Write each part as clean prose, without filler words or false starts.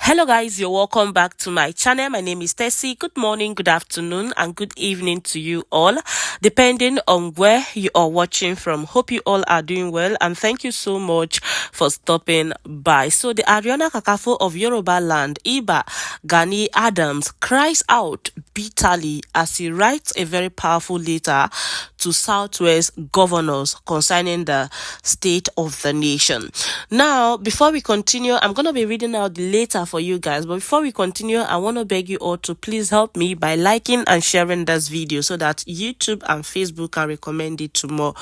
Hello guys, you're welcome back to my channel. My name is Tessie. Good morning, good afternoon, and good evening to you all, depending on where you are watching from. Hope you all are doing well, and thank you so much for stopping by. So the Ariana Kakafo of Yoruba land, Evīłł Gani Adams, cries out bitterly as he writes a very powerful letter to Southwest governors concerning the state of the nation. Now, before we continue, I'm going to be reading out the letter for you guys. But before we continue, I want to beg you all to please help me by liking and sharing this video so that YouTube and Facebook can recommend it to more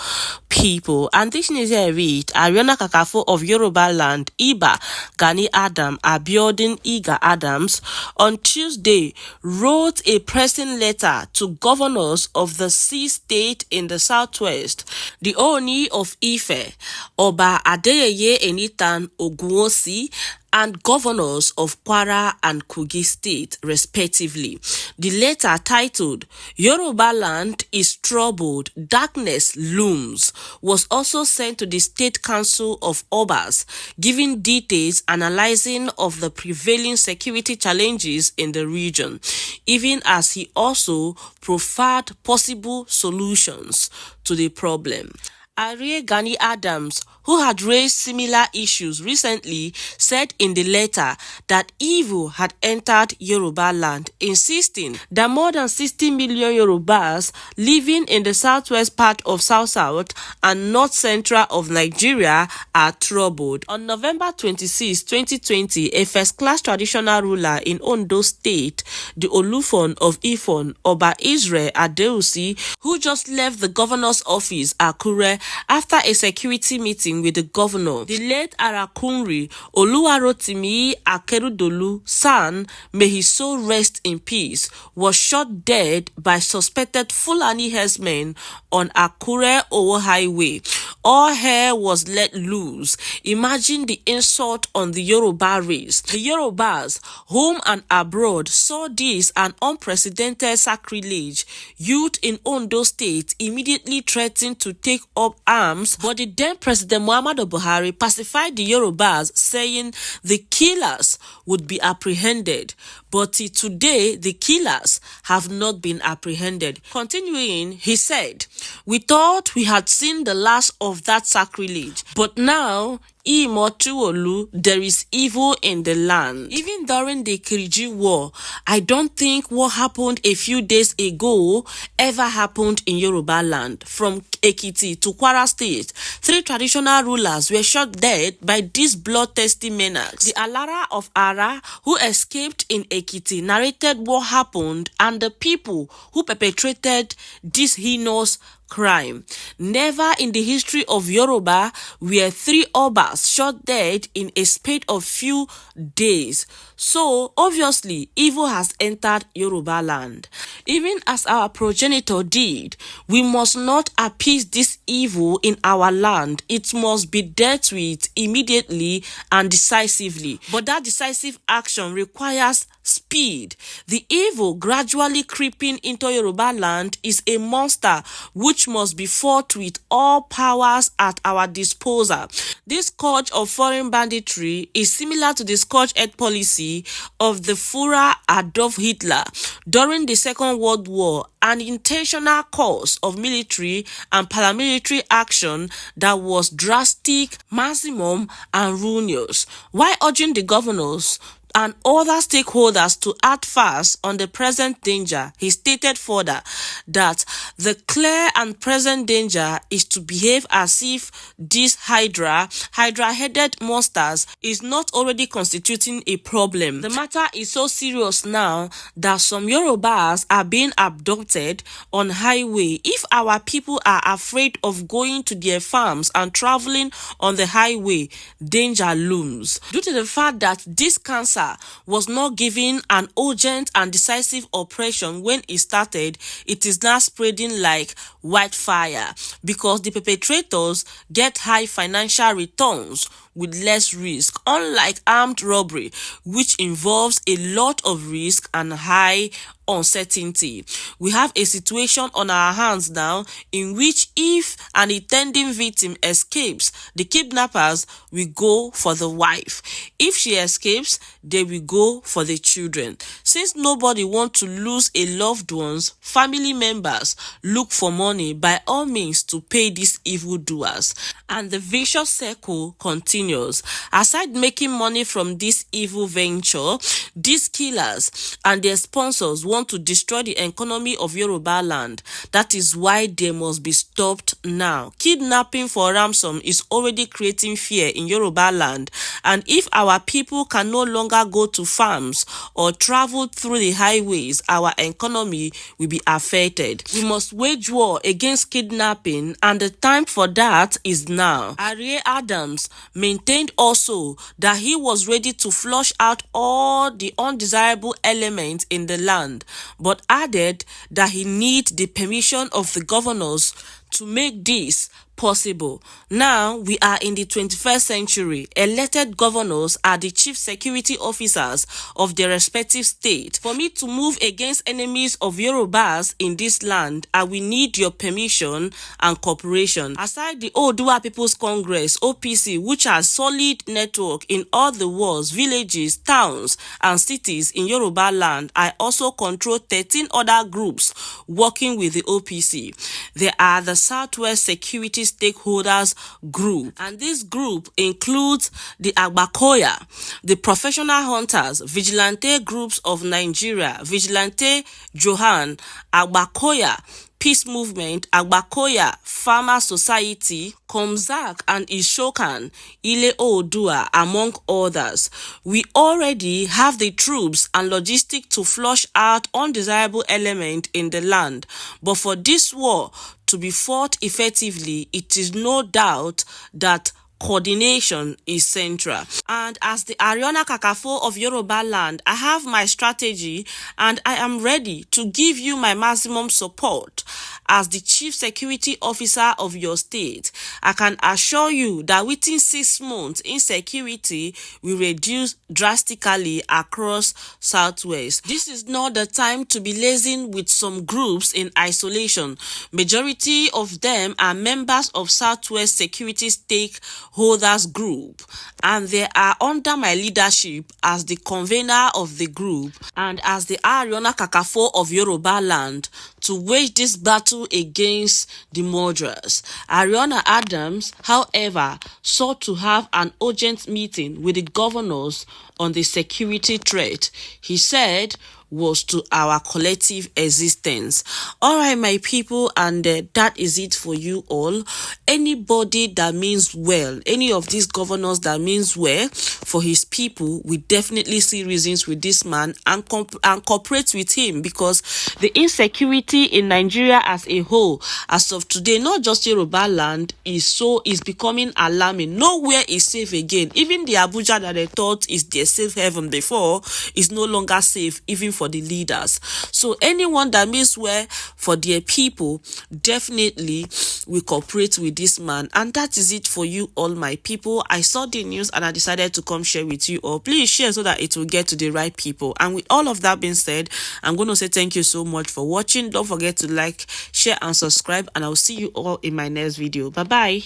people. And this is here read, Ariana Kakafo of Yoruba land, Evīłł Gani Adams, Abiodun Iga Adams, on Tuesday wrote a pressing letter to governors of the 6 states in the southwest, the Oni of Ife, Oba Adeyeye Enitan Ogunwosi, and governors of Kwara and Kogi State, respectively. The letter, titled Yoruba Land is Troubled, Darkness Looms, was also sent to the State Council of Obas, giving details analyzing of the prevailing security challenges in the region, even as he also proffered possible solutions to the problem. Ariana Gani Adams, who had raised similar issues recently, said in the letter that Evīłł had entered Yoruba land, insisting that more than 60 million Yorubas living in the southwest part of South and north central of Nigeria are troubled. On November 26, 2020, a first-class traditional ruler in Ondo State, the Olufon of Ifon, Oba Israel Adeusi, who just left the governor's office, Akure, after a security meeting with the governor, the late Arakunri Oluwarotimi Akerudolu San, may his soul rest in peace, was shot dead by suspected Fulani herdsmen on Akure-Owo Highway. All hell was let loose. Imagine the insult on the Yoruba race. The Yorubas, home and abroad, saw this an unprecedented sacrilege. Youth in Ondo State immediately threatened to take up arms, but the then President Muhammadu Buhari pacified the Yorubas, saying the killers would be apprehended. But till today, the killers have not been apprehended. Continuing, he said, "We thought we had seen the last of that sacrilege, but now Imotuolu, there is evil in the land." Even during the Kiriji War, I don't think what happened a few days ago ever happened in Yoruba land. From Ekiti to Kwara State, 3 traditional rulers were shot dead by these bloodthirsty menaces. The Alara of Ara, who escaped in Ekiti, narrated what happened and the people who perpetrated this heinous crime. Never in the history of Yoruba were 3 Obas shot dead in a space of few days. So obviously evil has entered Yoruba land. Even as our progenitor did, we must not appease this evil in our land. It must be dealt with immediately and decisively. But that decisive action requires speed. The evil gradually creeping into Yoruba land is a monster which must be fought with all powers at our disposal. This scourge of foreign banditry is similar to the scourge-edge policy of the Führer Adolf Hitler during the Second World War, an intentional course of military and paramilitary action that was drastic, maximum, and ruinous. While urging the governors and other stakeholders to act fast on the present danger, he stated further that the clear and present danger is to behave as if this Hydra-headed monsters is not already constituting a problem. The matter is so serious now that some Yorubas are being abducted on highway. If our people are afraid of going to their farms and traveling on the highway, danger looms. Due to the fact that this cancer was not given an urgent and decisive operation when it started, it is now spreading like wildfire because the perpetrators get high financial returns with less risk, unlike armed robbery, which involves a lot of risk and high uncertainty. We have a situation on our hands now in which if an intending victim escapes, the kidnappers will go for the wife. If she escapes, they will go for the children. Since nobody wants to lose a loved ones, family members look for money by all means to pay these evildoers. And the vicious circle continues. Aside making money from this evil venture, these killers and their sponsors want to destroy the economy of Yoruba land. That is why they must be stopped now. Kidnapping for ransom is already creating fear in Yoruba land, and if our people can no longer go to farms or travel through the highways, our economy will be affected. We must wage war against kidnapping, and the time for that is now. Gani Adams maintained also that he was ready to flush out all the undesirable elements in the land, but added that he needs the permission of the governors to make this possible. Now we are in the 21st century. Elected governors are the chief security officers of their respective state. For me to move against enemies of Yorubas in this land, I will need your permission and cooperation. Aside the Oodua People's Congress (OPC), which has solid network in all the wards, villages, towns and cities in Yoruba land, I also control 13 other groups working with the OPC. They are the Southwest Security Stakeholders Group, and this group includes the Agbakoya, the Professional Hunters, Vigilante Groups of Nigeria, Vigilante Johan, Agbakoya Peace Movement, Agbakoya Farmer Society, Komzak and Ishokan, Ile Oodua, among others. We already have the troops and logistics to flush out undesirable elements in the land, but for this war to be fought effectively, it is no doubt that coordination is central. And as the Ariona Kakafo of Yoruba land, I have my strategy and I am ready to give you my maximum support. As the chief security officer of your state, I can assure you that within 6 months, insecurity will reduce drastically across Southwest. This is not the time to be lazing with some groups in isolation. Majority of them are members of Southwest Security Stakeholders Group, and they are under my leadership as the convener of the group and as the Ariona Kakafo of Yoruba land to wage this battle against the murderers. Gani Adams, however, sought to have an urgent meeting with the governors on the security threat he said was to our collective existence. All right, my people, and that is it for you all. Anybody that means well, any of these governors that means well for his people, we definitely see reasons with this man and cooperate with him, because the insecurity in Nigeria as a whole, as of today, not just Yoruba land, is becoming alarming. Nowhere is safe again. Even the Abuja that they thought is their safe haven before is no longer safe, even for the leaders. So anyone that means well for their people definitely will cooperate with this man. And that is it for you all, my people. I saw the news and I decided to come share with you all. Please share so that it will get to the right people. And with all of that being said, I'm going to say thank you so much for watching. Don't forget to like, share and subscribe, and I'll see you all in my next video. Bye.